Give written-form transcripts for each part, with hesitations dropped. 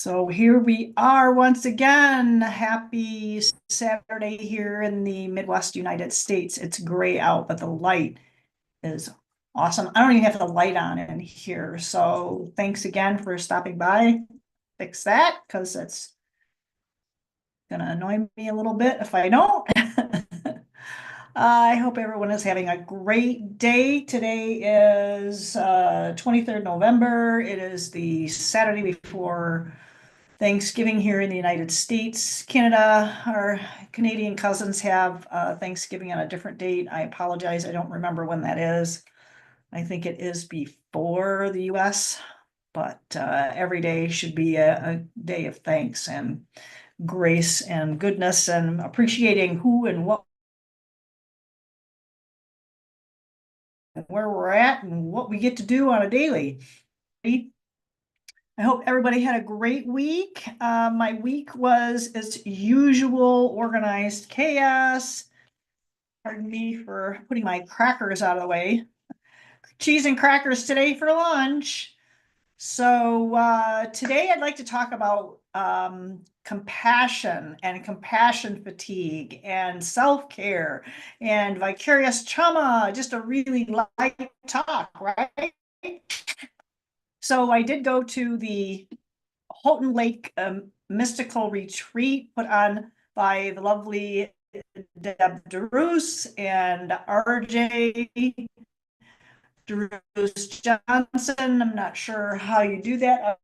So here we are once again. Happy Saturday here in the Midwest United States. It's gray out, but the light is awesome. I don't even have the light on in here. So thanks again for stopping by. Fix that because it's gonna annoy me a little bit if I don't. I hope everyone is having a great day. Today is 23rd November. It is the Saturday before Thanksgiving here in the United States. Canada, our Canadian cousins have Thanksgiving on a different date. I apologize, I don't remember when that is. I think it is before the US, but every day should be a day of thanks and grace and goodness and appreciating who and what and where we're at and what we get to do on a daily. I hope everybody had a great week. My week was, as usual, organized chaos. Pardon me for putting my crackers out of the way. Cheese and crackers today for lunch. So today I'd like to talk about compassion and compassion fatigue and self-care and vicarious trauma, just a really light talk, right? So I did go to the Houghton Lake Mystical Retreat put on by the lovely Deb DeRoos and RJ DeRoos Johnson. I'm not sure how you do that.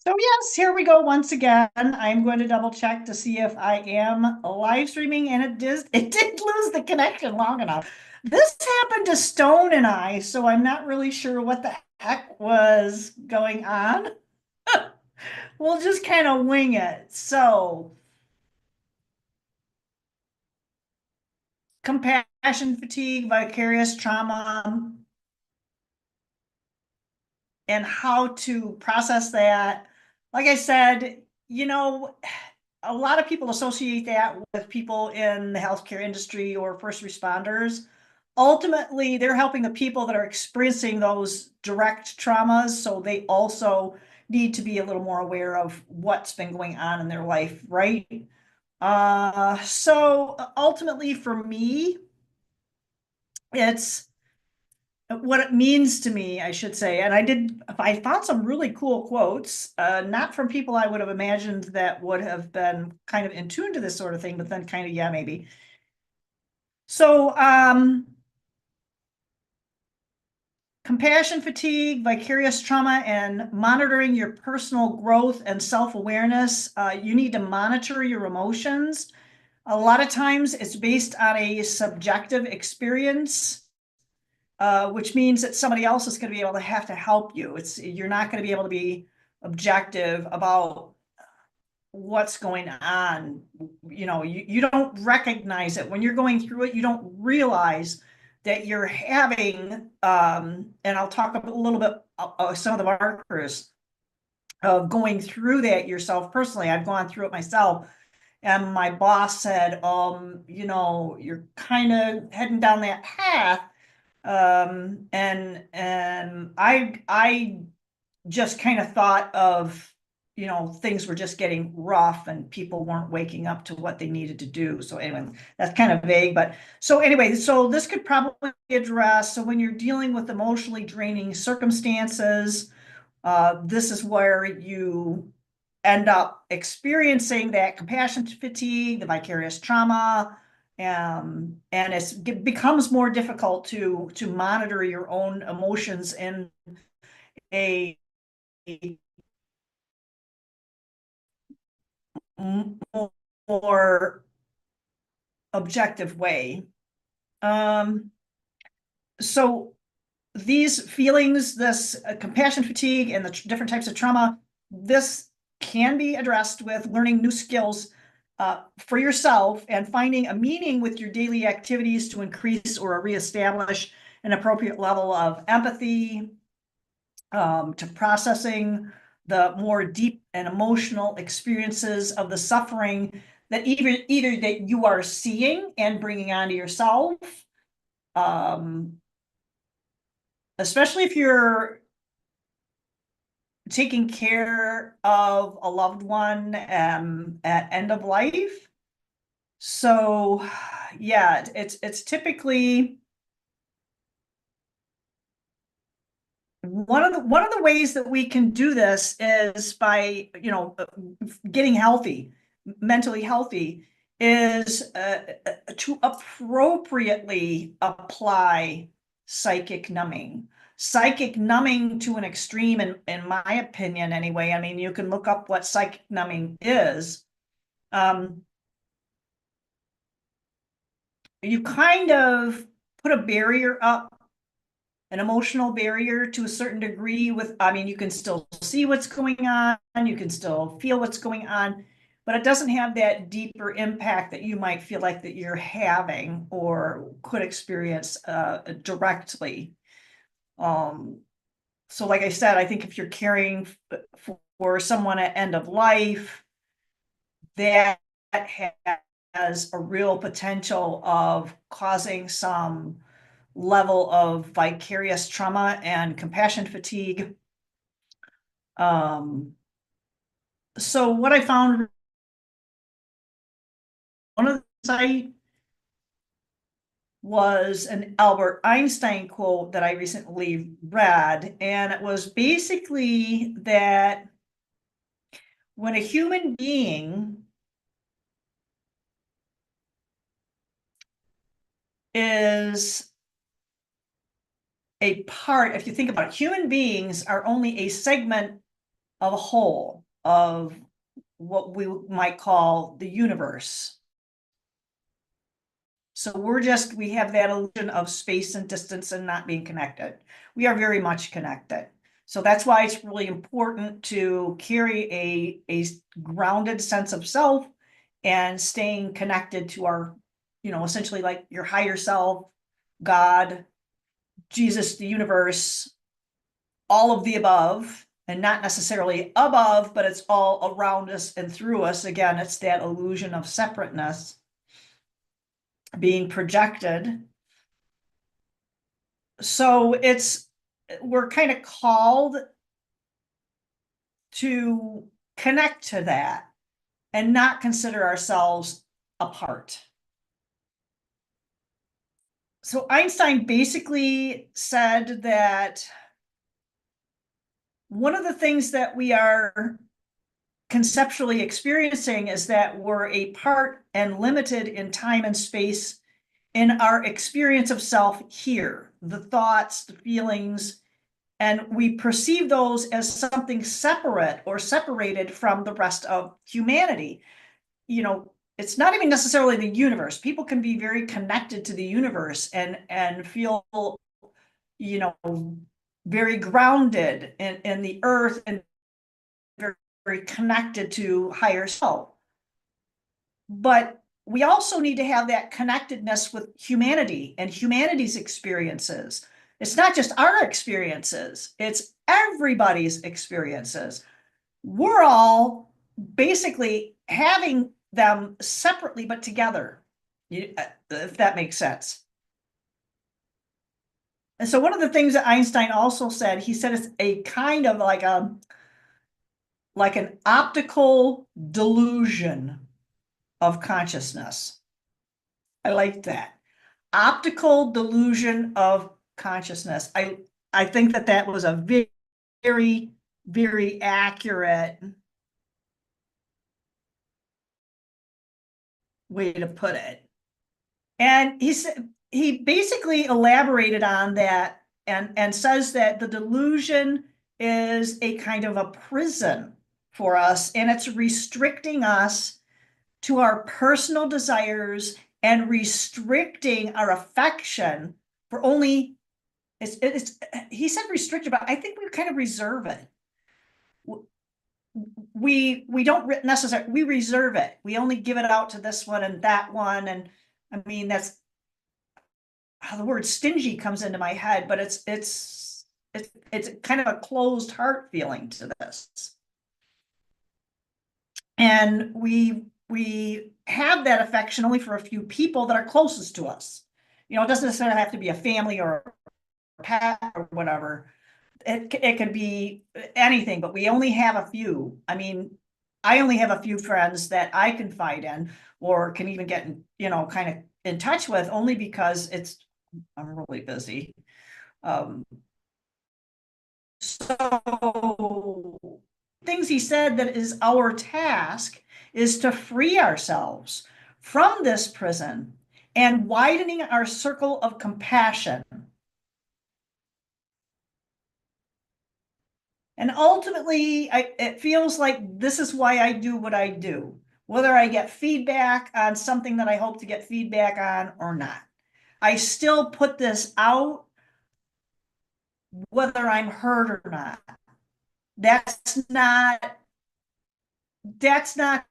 So yes, here we go once again. I'm going to double check to see if I am live streaming, and it did lose the connection long enough. This happened to Stone and I, so I'm not really sure what the heck was going on. We'll just kind of wing it. So compassion fatigue, vicarious trauma, and how to process that. Like I said, a lot of people associate that with people in the healthcare industry or first responders. Ultimately, they're helping the people that are experiencing those direct traumas. So they also need to be a little more aware of what's been going on in their life, right? So ultimately for me, it's what it means to me, I should say. And I found some really cool quotes, not from people I would have imagined that would have been kind of in tune to this sort of thing, but then kind of, yeah, maybe. So, compassion fatigue, vicarious trauma, and monitoring your personal growth and self-awareness. You need to monitor your emotions. A lot of times it's based on a subjective experience, which means that somebody else is going to be able to have to help you. You're not going to be able to be objective about what's going on. You don't recognize it when you're going through it. You don't realize that you're having, and I'll talk a little bit some of the markers of going through that yourself personally. I've gone through it myself. And my boss said, you're kind of heading down that path. And I just kind of thought of, things were just getting rough and people weren't waking up to what they needed to do. So anyway, that's kind of vague, but so anyway, so this could probably be addressed. So when you're dealing with emotionally draining circumstances, this is where you end up experiencing that compassion fatigue, the vicarious trauma, and it becomes more difficult to monitor your own emotions in a more objective way. So these feelings, this compassion fatigue and the different types of trauma, this can be addressed with learning new skills for yourself and finding a meaning with your daily activities to increase or reestablish an appropriate level of empathy, to processing the more deep and emotional experiences of the suffering that either that you are seeing and bringing onto yourself, especially if you're taking care of a loved one at end of life. So yeah, it's typically one of the ways that we can do this is by, getting healthy, mentally healthy, is to appropriately apply psychic numbing. Psychic numbing to an extreme, in my opinion, anyway. I mean, you can look up what psychic numbing is. You kind of put a barrier up, an emotional barrier to a certain degree I mean, you can still see what's going on, you can still feel what's going on, but it doesn't have that deeper impact that you might feel like that you're having or could experience directly. So like I said, I think if you're caring for someone at end of life, that has a real potential of causing some level of vicarious trauma and compassion fatigue. So what I found, one of the site was an Albert Einstein quote that I recently read, and it was basically that when a human being is a part, if you think about it, human beings are only a segment of a whole of what we might call the universe. So we have that illusion of space and distance and not being connected. We are very much connected. So that's why it's really important to carry a grounded sense of self and staying connected to our, essentially like your higher self, God, Jesus, the universe, all of the above, and not necessarily above, but it's all around us and through us. Again, it's that illusion of separateness being projected. So we're kind of called to connect to that and not consider ourselves apart. So Einstein basically said that one of the things that we are conceptually experiencing is that we're a part and limited in time and space in our experience of self here, the thoughts, the feelings, and we perceive those as something separate or separated from the rest of humanity. It's not even necessarily the universe. People can be very connected to the universe and feel, very grounded in the earth and very, very connected to higher self. But we also need to have that connectedness with humanity and humanity's experiences. It's not just our experiences, it's everybody's experiences. We're all basically having them separately but together, if that makes sense. And so one of the things that Einstein also said, he said it's a kind of like an optical delusion of consciousness. I like that. Optical delusion of consciousness. I think that was a very, very accurate way to put it. And he basically elaborated on that and says that the delusion is a kind of a prison for us, and it's restricting us to our personal desires and restricting our affection for only it's he said restricted, but I think we kind of reserve it. We don't necessarily, we reserve it. We only give it out to this one and that one. And I mean, that's how the word stingy comes into my head, but it's kind of a closed heart feeling to this. And we have that affection only for a few people that are closest to us. You know, it doesn't necessarily have to be a family or a pet or whatever. It could be anything, but we only have a few. I mean, I only have a few friends that I confide in or can even get, you know, kind of in touch with, only because I'm really busy. So things he said that is our task is to free ourselves from this prison and widening our circle of compassion. And ultimately, it feels like this is why I do what I do, whether I get feedback on something that I hope to get feedback on or not. I still put this out, whether I'm heard or not. That's not, that's not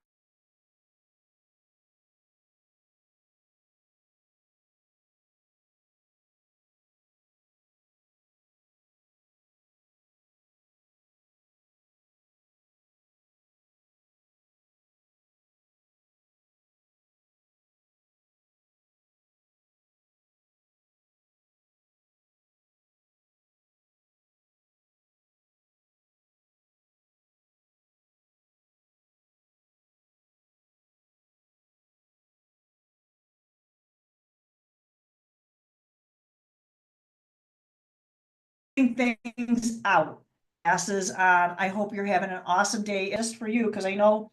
things out. Passes on. I hope you're having an awesome day just for you, because I know.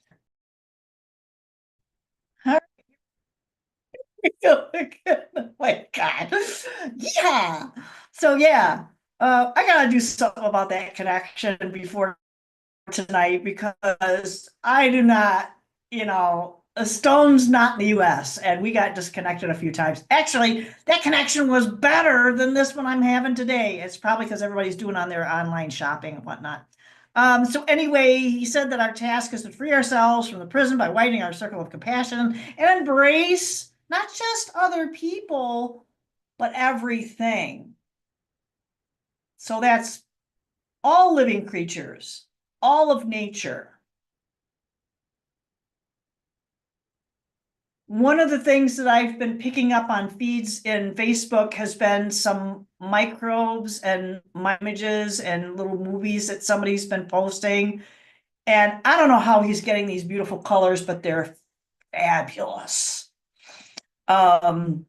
Oh my God. Yeah. So yeah, I gotta do something about that connection before tonight, because I do not, you know, a stone's not in the US, and we got disconnected a few times. Actually, that connection was better than this one I'm having today. It's probably because everybody's doing on their online shopping and whatnot. So anyway, he said that our task is to free ourselves from the prison by widening our circle of compassion and embrace not just other people, but everything. So that's all living creatures, all of nature. One of the things that I've been picking up on feeds in Facebook has been some microbes and images and little movies that somebody's been posting. And I don't know how he's getting these beautiful colors, but they're fabulous. That's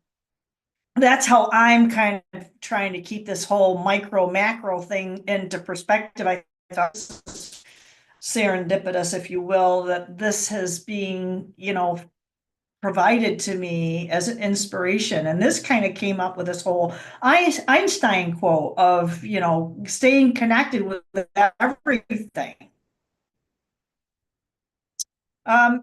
how I'm kind of trying to keep this whole micro macro thing into perspective. I thought this was serendipitous, if you will, that this has been, you know, provided to me as an inspiration. And this kind of came up with this whole Einstein quote of, you know, staying connected with everything.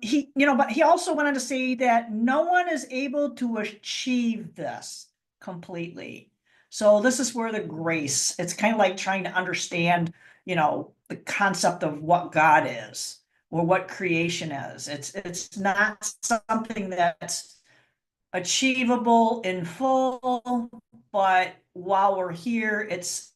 He, you know, but he also wanted to say that no one is able to achieve this completely. So this is where the grace, it's kind of like trying to understand, you know, the concept of what God is or what creation is. It's not something that's achievable in full, but while we're here, it's